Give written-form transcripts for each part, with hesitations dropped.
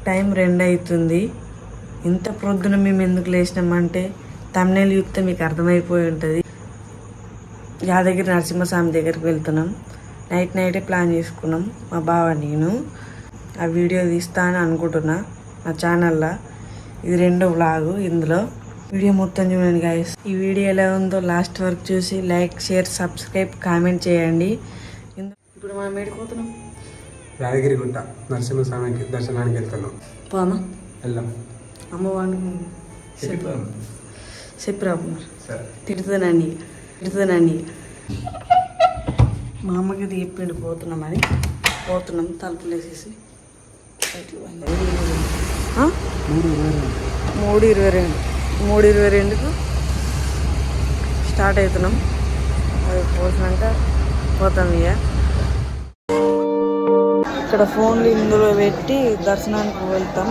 Time 2 అవుతుంది. ఇంత ప్రొద్దున మేము ఎందుకు లేచినామంటే తమ్నేల్ చూస్తే మీకు అర్థమైపోయి ఉంటుంది. యాదగిరి నరసింహస్వామి దగ్గరికి వెళ్తున్నాం. నైటే ప్లాన్ చేసుకున్నాం మా బావ నేను. ఆ వీడియో తీస్తా అని అనుకుంటున్నా నా ఛానల్లో. ఇది 2వ వ్లాగు. ఇందులో వీడియో మొత్తం చూడండి గైస్. ఈ వీడియో ఎలా ఉందో లాస్ట్ వరకు చూసి లైక్, షేర్, సబ్స్క్రైబ్, కామెంట్ చేయండి. ఇప్పుడు మనం వెళ్ళిపోతున్నాం యాదగిరిగుట్ట నరసింహస్వామికి దర్శనానికి వెళ్తున్నాం. పోమా వెళ్దాం. అమ్మ వాడు చెప్పిరా తిడుతుందండి. మా అమ్మకి ఇది చెప్పిండు పోతున్నామని. పోతున్నాం తలుపులు వేసేసి 3:22కు స్టార్ట్ అవుతున్నాం. అది పోసినాక పోతాం. ఇక్కడ ఫోన్లు ఇందులో పెట్టి దర్శనానికి వెళ్తాం.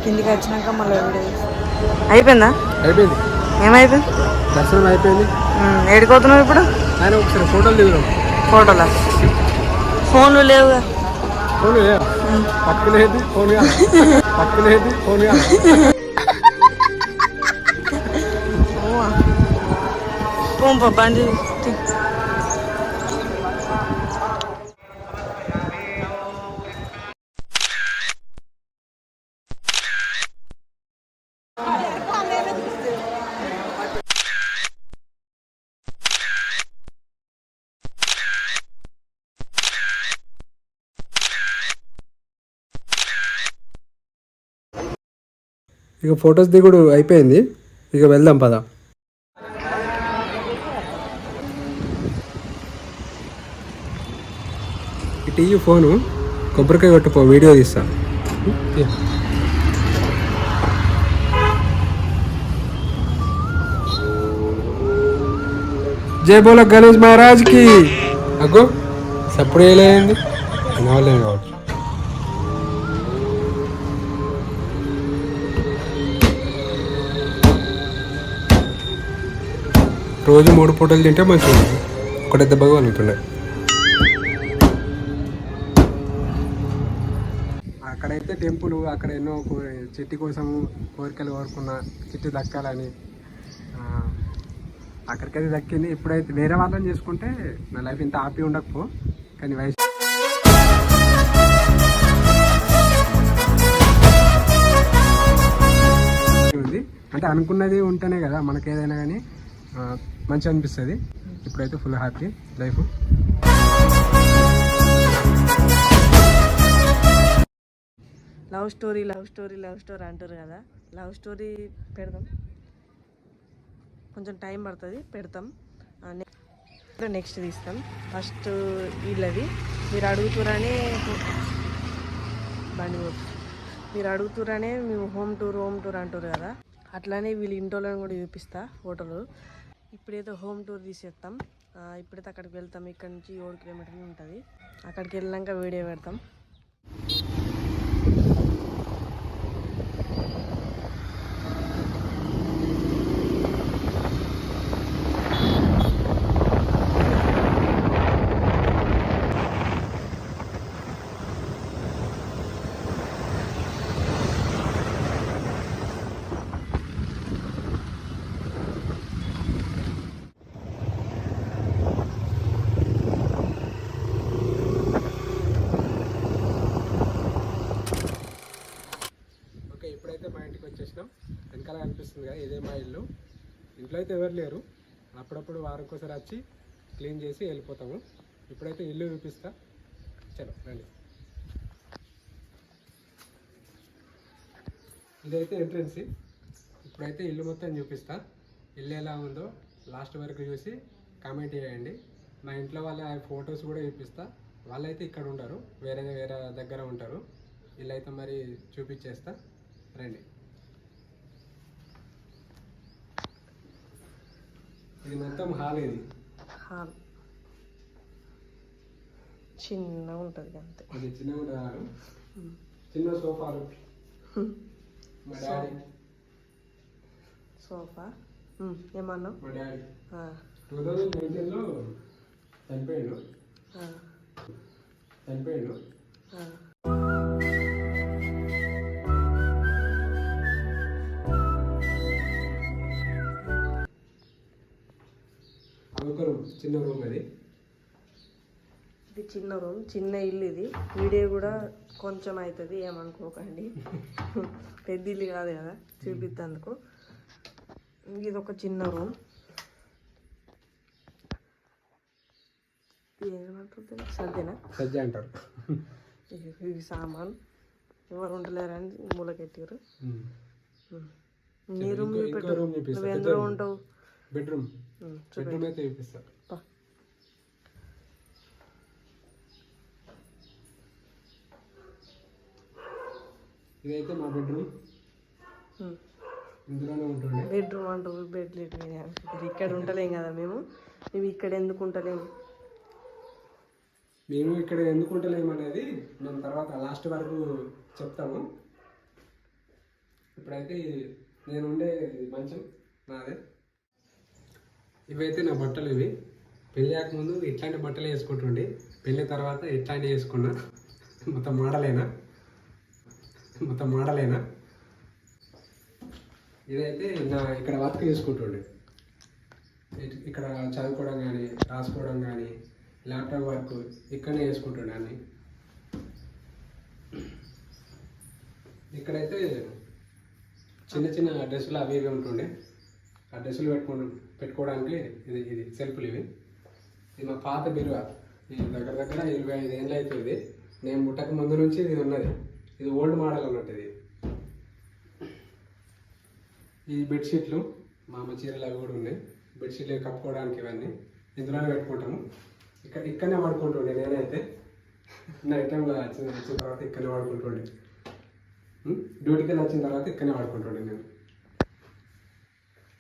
కిందికి వచ్చినాక మళ్ళీ అయిపోయిందా? అయిపోయింది. ఏమైపోయింది? దర్శనం అయిపోయింది. ఏడిపోతున్నావు ఇప్పుడు? ఆయన ఒకసారి ఫోటోలు దిగుదాం. ఫోటోలా? ఫోన్లు లేవుగా. ఫోన్ పక్కనేది ఫోన్ పోంప బండి. ఇక ఫొటోస్ దిగుడు అయిపోయింది. ఇక వెళ్దాం పద. ఇటు ఈ ఫోను కొబ్బరికాయ కొట్టుపో, వీడియో తీస్తా. జై బోలో గణేష్ మహారాజ్కి. అగ్గో సప్పుడు వేయలేదండి అనవలేదు కాబట్టి. రోజు 3 పూటలు తింటే మంచిగా ఉంటుంది. ఒకటే దెబ్బగా అనుకుంటున్నాయి. అక్కడైతే టెంపుల్, అక్కడ ఎన్నో చెట్టు కోసము కోరికలు కోరుకున్న చెట్టు దక్కాలని. అక్కడికైతే దక్కింది. ఇప్పుడైతే వేరే వాళ్ళని చేసుకుంటే నా లైఫ్ ఇంత హ్యాపీ ఉండకపో. కానీ వయసు ఉంది అంటే అనుకున్నది ఉంటేనే కదా మనకి ఏదైనా కానీ మంచిగా అనిపిస్తుంది. ఇప్పుడైతే full happy life. Love story అంటారు కదా. లవ్ స్టోరీ పెడదాం. కొంచెం టైం పడుతుంది, పెడతాం. నెక్స్ట్ తీస్తాం. ఫస్ట్ వీళ్ళది మీరు అడుగుతురనే మేము హోమ్ టూర్ అంటారు కదా. అట్లానే వీళ్ళు ఇంటోళ్ళని కూడా చూపిస్తా ఫోటోలు. ఇప్పుడైతే హోమ్ టూర్ తీసేస్తాం. ఇప్పుడైతే అక్కడికి వెళ్తాం. ఇక్కడ నుంచి 7 కిలోమీటర్లు ఉంటుంది. అక్కడికి వెళ్ళాక వీడియో పెడతాం. ఇప్పుడైతే మా ఇంటికి వచ్చేసినాం. వెనకాల అనిపిస్తుంది కదా, ఇదే మా ఇల్లు. ఇంట్లో అయితే ఎవరు లేరు. అప్పుడప్పుడు వారంకోసారి వచ్చి క్లీన్ చేసి వెళ్ళిపోతాము. ఇప్పుడైతే ఇల్లు చూపిస్తా. చలో రండి. ఇదైతే ఎంట్రెన్స్. ఇప్పుడైతే ఇల్లు మొత్తం చూపిస్తా. ఇల్లు ఎలా ఉందో లాస్ట్ వరకు చూసి కామెంట్ చేయండి. మా ఇంట్లో వాళ్ళ ఫొటోస్ కూడా చూపిస్తా. వాళ్ళైతే ఇక్కడ ఉండరు, వేరే దగ్గర ఉంటారు. ఇల్లు అయితే మరి చూపించేస్తా రండి. ఇది మొత్తం హాల్. ఇది హాల్ చిన్న ఉంటుంది అంతే. అది చిన్న ఉంటుంది. చిన్న సోఫాలు. మా డాడీ సోఫా. ఏమన్నా మా డాడీ 2019లో చనిపోయాడు. రూమ్, చిన్న రూమ్ అది. ఇది చిన్న రూమ్, చిన్న ఇల్లు. ఇది వీడియో కూడా కొంచెం అవుతుంది, ఏమనుకోకండి. పెద్ద ఇల్లు కాదు కదా చూపిద్దందుకు. ఇది ఒక చిన్న రూమ్. ఏమంటుంది సజ్జనా? సజ్జ అంటారు. ఇది సామాన్ ఎవరు ఉండలేరని మూలకెట్టారు. నీ రూమ్ ఇంకో రూమ్ నువ్వు చూపిస్తా. ఎందులో ఉంటావు? బెడ్రూమ్ అయితే చూపిస్తా. ఇదైతే మా బెడ్రూమ్. ఇందులోనే ఉంటుండే. బెడ్రూమ్ అంటారు, బెడ్లు ఇక్కడ ఉండలేం కదా మేము. ఇక్కడ ఎందుకు ఉంటలేము? మేము ఇక్కడ ఎందుకు ఉంటలేము అనేది మేము తర్వాత లాస్ట్ వరకు చెప్తాము. ఇప్పుడైతే నేను ఉండే మంచం నాదే. ఇవైతే నా బట్టలు. ఇవి పెళ్ళి ముందు ఇట్లాంటి బట్టలు వేసుకుంటుండే, పెళ్ళి తర్వాత ఇట్లాంటివి వేసుకున్నా. మొత్తం మోడలేనా. ఇదైతే నా ఇక్కడ వర్క్ చేసుకుంటుండే, ఇక్కడ చదువుకోవడం కానీ రాసుకోవడం కానీ ల్యాప్టాప్ వర్క్ ఇక్కడనే చేసుకుంటుండే అన్ని. ఇక్కడైతే చిన్న చిన్న డ్రెస్సులు అవి ఇవి ఉంటుండే. ఆ డ్రెస్సులు పెట్టుకోవడానికి ఇది సెల్ఫ్లు ఇవి. ఇది మా పాత బీరువా. ఇది దగ్గర 25 ఏళ్ళు అవుతుంది. నేను పుట్టక ముందు నుంచి ఇది ఉన్నది. ఇది ఓల్డ్ మోడల్ అన్నట్టు. ఈ బెడ్షీట్లు మా అమ్మ చీరలు అవి కూడా ఉన్నాయి. బెడ్షీట్లు కప్పుకోవడానికి ఇవన్నీ ఇందులోనే పెట్టుకుంటాము. ఇక్కడనే వాడుకుంటుండే నేనైతే. నైట్ టైంలో వచ్చిన తర్వాత ఇక్కడనే వాడుకుంటుండే. డ్యూటీకి వచ్చిన తర్వాత ఇక్కడనే వాడుకుంటుండే నేను.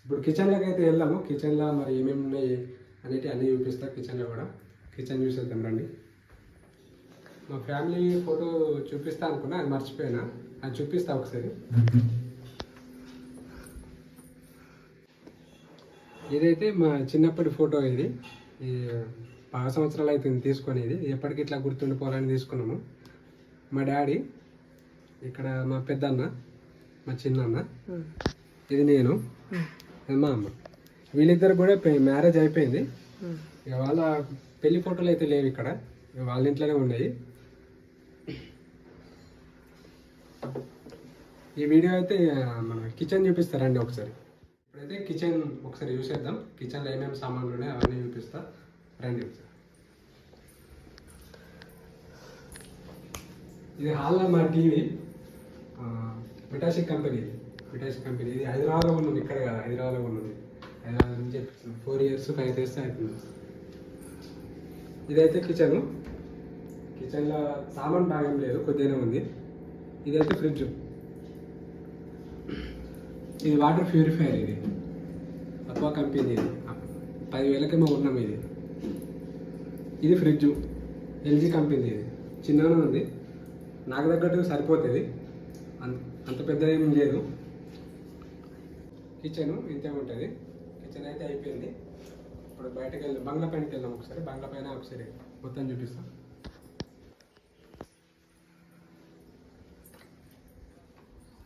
ఇప్పుడు కిచెన్లోకి అయితే వెళ్దాము. కిచెన్లో మరి ఏమేమి ఉన్నాయి అనేవి అన్నీ చూపిస్తా. కిచెన్లో కూడా కిచెన్ చూసేద్దాం రండి. మా ఫ్యామిలీ ఫోటో చూపిస్తా అనుకున్నా, అది మర్చిపోయినా. అది చూపిస్తా ఒకసారి. ఇదైతే మా చిన్నప్పటి ఫోటో. ఇది బాగా సంవత్సరాలు అవుతుంది తీసుకొని. ఇది ఎప్పటికి ఇట్లా గుర్తుండిపోవాలని తీసుకున్నాము. మా డాడీ, ఇక్కడ మా పెద్దన్న, మా చిన్నన్న, ఇది నేను, ఇది మా అమ్మ. వీళ్ళిద్దరు కూడా మ్యారేజ్ అయిపోయింది. ఇక వాళ్ళ పెళ్లి ఫోటోలు అయితే లేవు ఇక్కడ, వాళ్ళ ఇంట్లోనే ఉన్నాయి. ఈ వీడియో అయితే మన కిచెన్ చూపిస్తారండి ఒకసారి. ఇప్పుడైతే కిచెన్ ఒకసారి చూసేద్దాం. కిచెన్లో ఏమేమి సామాన్లు ఉన్నాయి అవన్నీ చూపిస్తా రండి ఒకసారి. ఇది హాల్లో మా టీవీ, మిటాషిక్ కంపెనీ. ఇది హైదరాబాద్లో ఉన్నది, ఇక్కడ కదా హైదరాబాద్లో ఉన్నది. హైదరాబాద్ నుంచి చెప్తున్నాను. 4 years 5 years అవుతుంది. ఇదైతే కిచెన్లో సామాన్ బాగా లేదు, కొద్దిగానే ఉంది. ఇదైతే ఫ్రిడ్జ్. ఇది వాటర్ ప్యూరిఫైయర్. ఇది అక్వా కంపెనీ. ఇది 10,000కేమో ఉన్నాం. ఇది ఫ్రిడ్జ్ LG కంపెనీ. ఇది చిన్నగానే ఉంది, నాకు తగ్గట్టు సరిపోతుంది, అంత పెద్ద ఏం లేదు. కిచెన్ ఇంతే ఉంటుంది. కిచెన్ అయితే అయిపోయింది. ఇప్పుడు బయటకు వెళ్దాం, బంగ్లా పైనకి వెళ్దాం ఒకసారి. బంగ్లా పైన ఒకసారి మొత్తం చూపిస్తాం.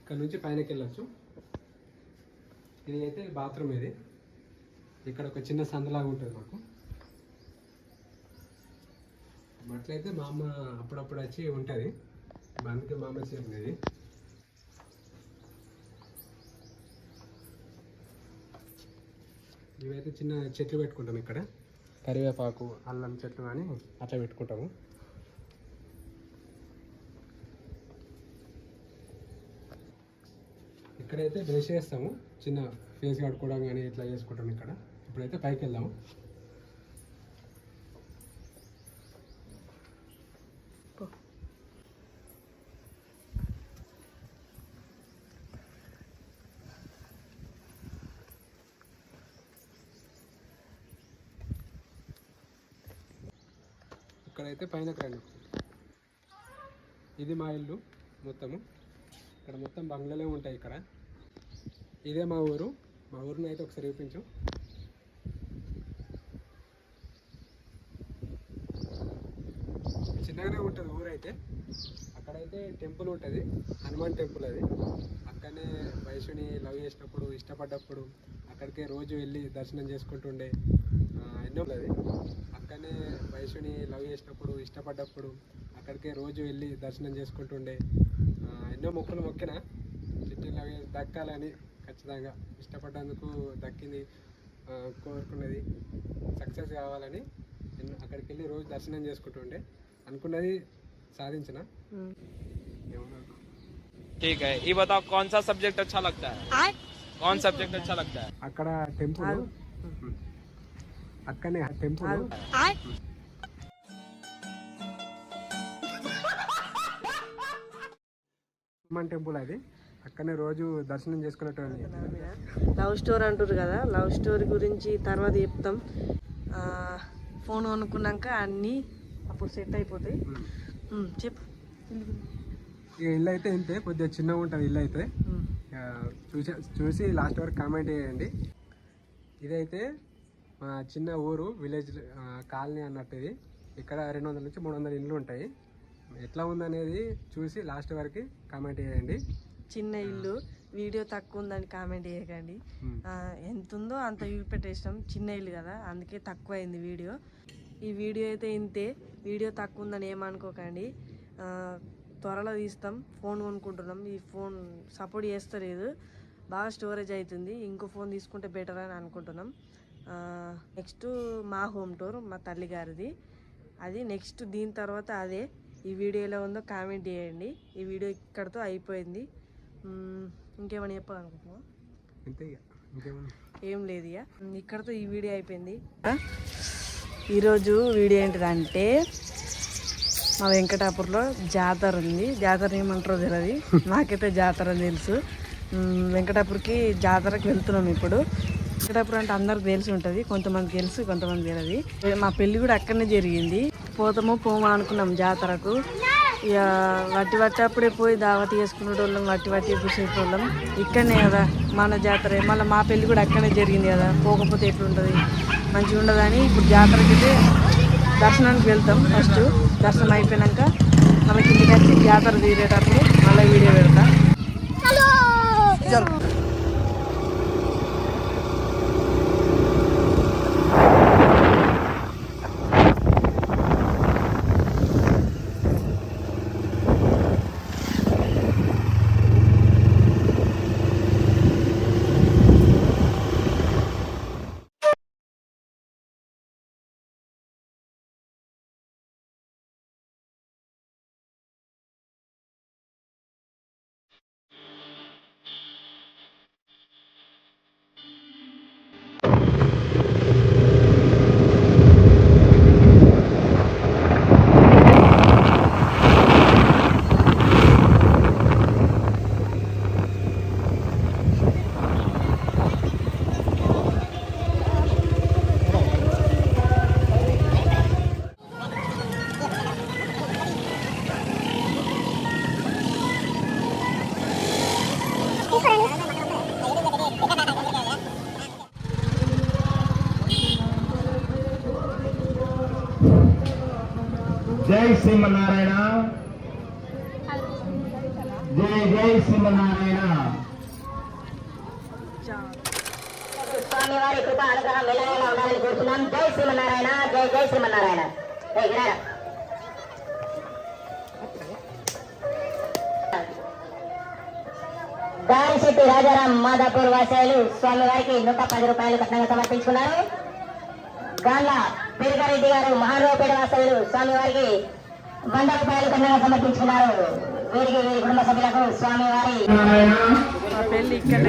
ఇక్కడ నుంచి పైనకి వెళ్ళొచ్చు. ఇది అయితే బాత్రూమ్. ఇది ఇక్కడ ఒక చిన్న సందులాగా ఉంటుంది మాకు. బట్టలు అయితే మా అమ్మ అప్పుడప్పుడు వచ్చి ఉంటుంది, అందుకే మా అమ్మ చేసింది. ఇవైతే చిన్న చెట్లు పెట్టుకుంటాం ఇక్కడ, కరివేపాకు, అల్లం చెట్లు కానీ అట్లా పెట్టుకుంటాము. ఇక్కడైతే బ్రష్ చేస్తాము, చిన్న ఫేస్ కట్టుకోవడం కానీ ఇట్లా చేసుకుంటాం ఇక్కడ. ఇప్పుడైతే పైకి వెళ్దాము. ఇక్కడైతే పైనకి రండి. ఇది మా ఇల్లు మొత్తము. ఇక్కడ మొత్తం బంగ్లాలే ఉంటాయి. ఇక్కడ ఇదే మా ఊరు. మా ఊరిని అయితే ఒకసారి చూపించు. చిన్నగానే ఉంటుంది ఊరు అయితే. అక్కడైతే టెంపుల్ ఉంటుంది, హనుమాన్ టెంపుల్ అది. అక్కడనే వైష్ణుని లవ్ చేసినప్పుడు ఇష్టపడ్డప్పుడు అక్కడికే రోజు వెళ్ళి దర్శనం చేసుకుంటుండే. ఎన్నో అది అక్కడనే వైష్ణుని లవ్ చేసినప్పుడు ఇష్టపడ్డప్పుడు అక్కడికే రోజు వెళ్ళి దర్శనం చేసుకుంటుండే. ఎన్నో మొక్కులు మొక్కిన చిట్టి లవ్ దక్కాలని, ఖచ్చితంగా ఇష్టపడ్డందుకు దక్కింది, కోరుకున్నది సక్సెస్ కావాలని అక్కడికి వెళ్ళి రోజు దర్శనం చేసుకుంటుండే. అనుకున్నది సాధించిన. ठीक है, ये बताओ कौन सा सब्जेक्ट अच्छा लगता है? कौन सब्जेक्ट अच्छा लगता है? అక్కడ టెంపుల్, అక్కడనే టెంపుల్, హనుమాన్ టెంపుల్ అది. అక్కడనే రోజు దర్శనం చేసుకునేటోని. లవ్ స్టోరీ అంటారు కదా, లవ్ స్టోరీ గురించి తర్వాత చెప్తాం. ఫోన్ కొనుక్కున్నాక అన్నీ అప్పుడు సెట్ అయిపోతాయి. చెప్పు. ఈ ఇల్లు అయితే ఇంతే, కొద్దిగా చిన్నగా ఉంటుంది ఇల్లు అయితే. చూసి లాస్ట్ వరకు కామెంట్ చేయండి. ఇదైతే మా చిన్న ఊరు, విలేజ్ కాలనీ అన్నట్టు. ఇది ఇక్కడ 200 నుంచి 300 ఇండ్లు ఉంటాయి. ఎట్లా ఉందనేది చూసి లాస్ట్ వరకు కామెంట్ చేయండి. చిన్న ఇల్లు, వీడియో తక్కువ ఉందని కామెంట్ చేయకండి. ఎంత ఉందో అంత చూపెట్టేసినాం. చిన్న ఇల్లు కదా, అందుకే తక్కువ అయింది వీడియో. ఈ వీడియో అయితే ఇంతే, వీడియో తక్కువ ఉందని ఏమనుకోకండి. త్వరలో తీస్తాం. ఫోన్ కొనుక్కుంటున్నాం, ఈ ఫోన్ సపోర్ట్ చేస్తలేదు, బాగా స్టోరేజ్ అవుతుంది. ఇంకో ఫోన్ తీసుకుంటే బెటర్ అని అనుకుంటున్నాం. నెక్స్ట్ మా హోమ్ టూర్, మా తల్లి గారిది, అది నెక్స్ట్. దీని తర్వాత అదే. ఈ వీడియో ఎలా ఉందో కామెంట్ చేయండి. ఈ వీడియో ఇక్కడితో అయిపోయింది. ఇంకేమైనా చెప్పాలనుకుంటున్నావా? ఏం లేదు ఇక, ఇక్కడితో ఈ వీడియో అయిపోయింది. ఈరోజు వీడియో ఏంటిదంటే, మా వెంకటాపూర్లో జాతర ఉంది. జాతర ఏమంటారో తెలియదు, నాకైతే జాతర అని తెలుసు. వెంకటాపూర్కి జాతరకి వెళ్తున్నాం ఇప్పుడు. వెంకటాపూర్ అంటే అందరికి తెలిసి ఉంటుంది, కొంతమంది తెలుసు, కొంతమంది తెలియదు. మా పెళ్ళి కూడా అక్కడనే జరిగింది. పోమా అనుకున్నాం జాతరకు. ఇక వట్టి పోయి దావతి చేసుకునేటోళ్ళం, వట్టి కూర్చునేటోళ్ళం. ఇక్కడనే కదా మన జాతర, మళ్ళీ మా పెళ్ళి కూడా అక్కడనే జరిగింది కదా, పోకపోతే ఎట్లుంటుంది, మంచిగా ఉండదని ఇప్పుడు జాతరకి అయితే దర్శనానికి వెళ్తాం. ఫస్ట్ దర్శనం అయిపోయాక మళ్ళీ కిందికి వచ్చి జాతర తీరేటప్పుడు మళ్ళీ వీడియో పెడతా. జై శ్రీమన్నారాయణ, జై శ్రీమన్నారాయణ. స్వామివారి కృప అనుగ్రహం వెళ్ళవేలా ఉండాలని కోరుతున్నాం. జై శ్రీమన్నారాయణ, జై శ్రీమన్నారాయణ. దారిశెట్టి రాజారాం మాదాపూర్ వాసాయులు స్వామివారికి 110 రూపాయలు కట్నంగా సమర్పించుకున్నారు. గాండ్ల పెరిగారెడ్డి గారు మహారావుపేట వాస్తవ్యులు స్వామివారికి 100 రూపాయలు కట్నంగా సమర్పించుకున్నారు. వీరికి వీరి కుటుంబ సభ్యులకు స్వామివారి పెళ్లి ఇక్కడ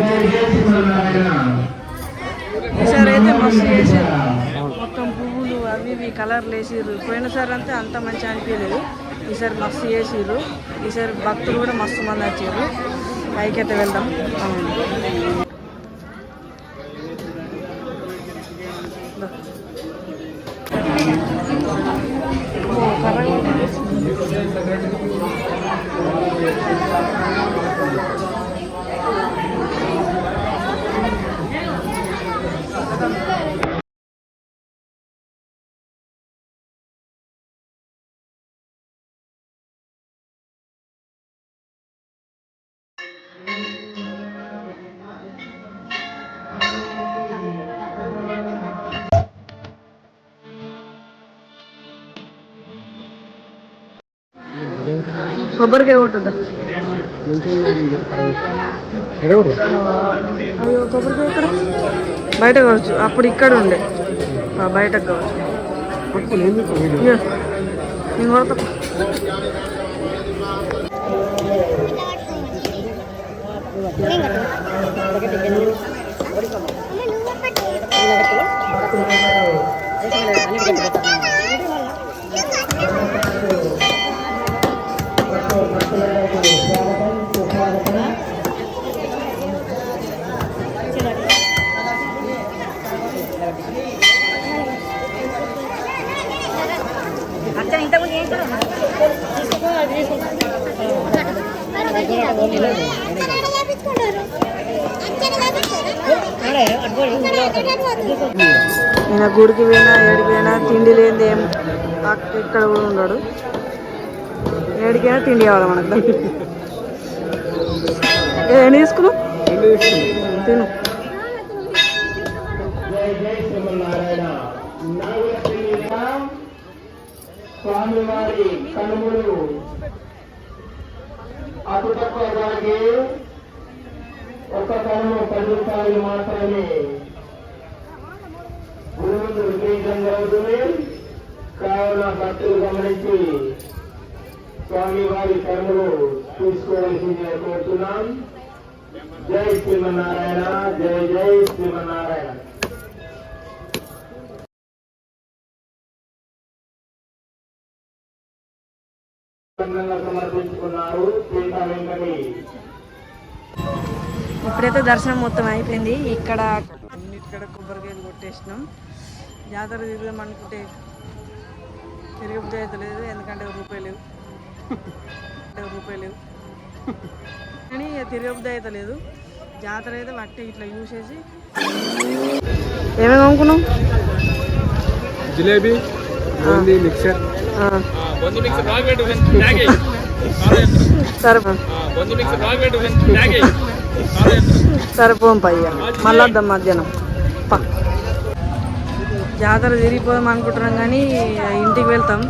ఈసారి అయితే మస్తు చేసారు. మొత్తం పువ్వులు అవి ఇవి కలర్లు వేసిర్రు. పోయినసారి అంతా అంత మంచిగా అనిపించలేదు, ఈసారి మస్తు చేసిర్రు. ఈసారి భక్తులు కూడా మస్తు మంది వచ్చారు. పైకైతే వెళ్దాం. కొబ్బరికాయ కొట్టుద్దా అయ్యో కొబ్బరికాయ ఇక్కడ బయట కావచ్చు, అప్పుడు ఇక్కడ ఉండే బయటకు కావచ్చు. ఇయ్యో, నేను కొడతా. నేను గుడికి పోయినా ఏడికి పోయినా తిండి లేనిది ఏం ఇక్కడ కూడా ఉన్నాడు. ఏడికైనా తిండి కావాలి మనకు. ఏం తీసుకున్నావు తిను. స్వామివారి కనుమలు అటు తక్కువ వారికి ఒక్క కనుమ 10 రూపాయలు మాత్రమే గురువులు విక్రయించడం జరుగుతుంది. కావున భక్తులు గమనించి స్వామివారి కనుమలు తీసుకోవాల్సిందిగా కోరుతున్నాం. జై శ్రీమన్నారాయణ, జై జై శ్రీమన్నారాయణ. సమర్పించుకున్నారు సీతా వెంకటి. ఇప్పుడైతే దర్శనం మొత్తం అయిపోయింది. ఇక్కడ అన్నిటికడ కొబ్బరికాయలు కొట్టేసినాం. జాతర తిరుగుదాం అనుకుంటే తిరగబుద్ధి అయితే లేదు, ఎందుకంటే రూపాయలు లేవు కానీ తిరగబుద్ధి అయితే లేదు. జాతర అయితే వట్టి ఇట్లా చూసేసి ఏమేమి కొనుక్కున్నాం? జిలేబీ, మిక్సర్, సరిపోం పయ్య మళ్ళీ వద్దాం మధ్యాహ్నం. జాతర తిరిగిపోదాం అనుకుంటున్నాం కానీ ఇంటికి వెళ్తాం.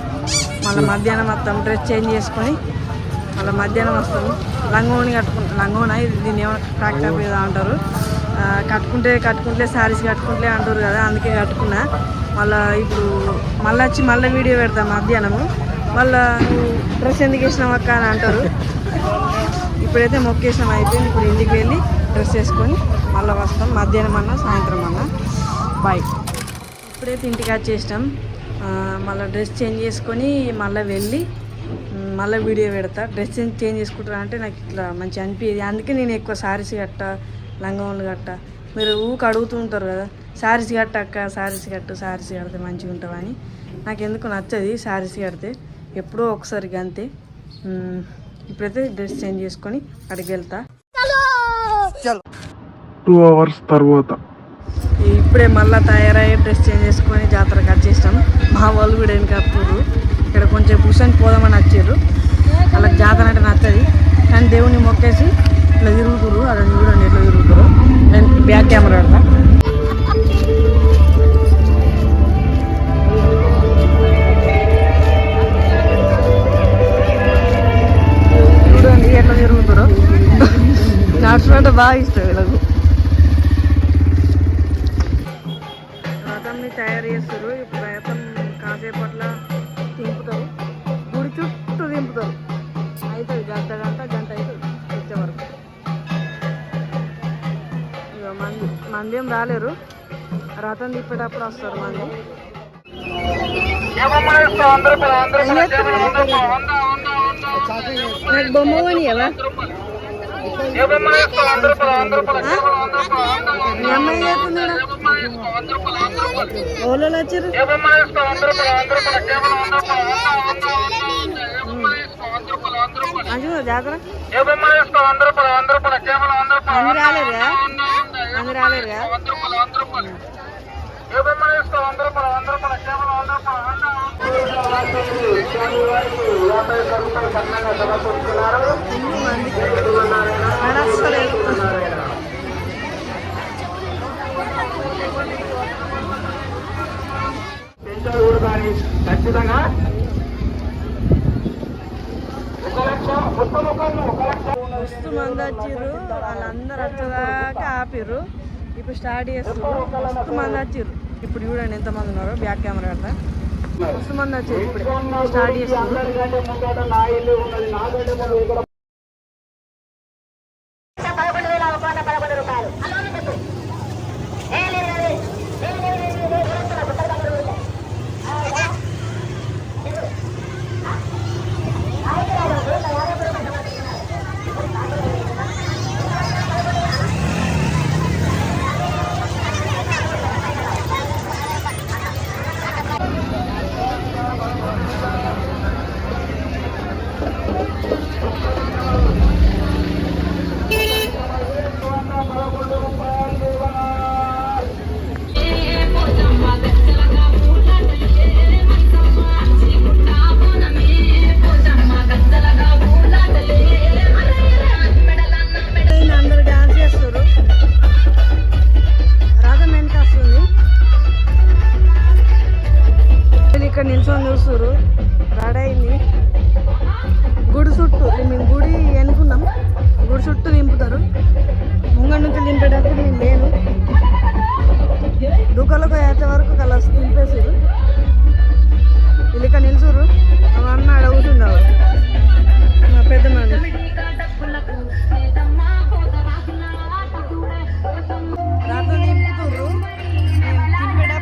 మళ్ళీ మధ్యాహ్నం వస్తాం, డ్రెస్ చేంజ్ చేసుకొని మళ్ళీ మధ్యాహ్నం వస్తాం. లంగోని కట్టుకుంటాం. లంగోనా దీన్ని ఏమైనా ట్రాక్టర్ మీద అంటారు. కట్టుకుంటే శారీస్ కట్టుకుంటే అంటారు కదా, అందుకే కట్టుకున్నా. మళ్ళీ ఇప్పుడు మళ్ళీ వీడియో పెడతాం మధ్యాహ్నము. మళ్ళీ డ్రెస్ ఎందుకు వేసినాం అక్క అని అంటారు. ఇప్పుడైతే మొక్కేసినాం అయిపోయింది. ఇప్పుడు ఇంటికి వెళ్ళి డ్రెస్ వేసుకొని మళ్ళీ వస్తాం. మధ్యాహ్నం అన్నా సాయంత్రం అన్నా. బాయ్. ఇప్పుడైతే ఇంటికి వచ్చేసినాం. మళ్ళీ డ్రెస్ చేంజ్ చేసుకొని మళ్ళీ వెళ్ళి మళ్ళీ వీడియో పెడతా. డ్రెస్ చేంజ్ చేసుకుంటారా అంటే నాకు ఇట్లా మంచి అనిపించేది. అందుకే నేను ఎక్కువ శారీస్ కట్ట, లంగోన్లు కట్ట. మీరు ఊరికి అడుగుతూ ఉంటారు కదా, శారీస్ కట్టక్క, శారీస్ కడితే మంచిగా ఉంటావని. నాకు ఎందుకు నచ్చది శారీస్ కడితే, ఎప్పుడో ఒకసారి అంతే. ఇప్పుడైతే డ్రెస్ చేంజ్ చేసుకొని అక్కడికి వెళ్తా. 2 hours తర్వాత ఇప్పుడే మళ్ళీ తయారయ్యి డ్రెస్ చేంజ్ చేసుకొని జాతరకు వచ్చేసాం. మా వాళ్ళు కూడా వెనక వస్తారు. ఇక్కడ కొంచెం కూర్చొని పోదామని వచ్చారు. వాళ్ళకి జాతర అంటే నచ్చది, కానీ దేవుని మొక్కేసి ఇట్లా తిరుగుతురు. అలా చూడండి ఎట్లా తిరుగుతారు. నేను బ్యాక్ కెమెరా పెడతా. చూడండి ఎట్లా తిరుగుతారు. నడుచుకుంటే బాగా ఇష్టం వీళ్ళకు. రథంని తయారు చేస్తారు. ఇప్పుడు రథం కాసేపట్ల దింపుతారు. గుడి చుట్టూ దింపుతారు. అవుతుంది గంట అవుతుంది వచ్చే వరకు. ఇక మంది ఏం రాలేరు. రథం తిప్పేటప్పుడు వస్తారు మంది. నాకు బొమ్మ కొని కదా మీ అమ్మాయి చేస్తుంది. ఓలో వచ్చారు. మంచిగా జాతర అందరు రాలేరుగా. ఖచ్చితంగా 1,00,000 మస్తు మంది వచ్చిర్రు, వాళ్ళందరూ వచ్చేదాకా ఆపిర్రు. ఇప్పుడు స్టార్ట్ చేస్తున్నారు. మస్తు మంది వచ్చిర్రు. ఇప్పుడు చూడండి ఎంతమంది ఉన్నారో. బ్యాక్ కెమెరా కదా, మస్తు మంది వచ్చారు. ఇప్పుడు స్టార్ట్ చేస్తున్నారు.11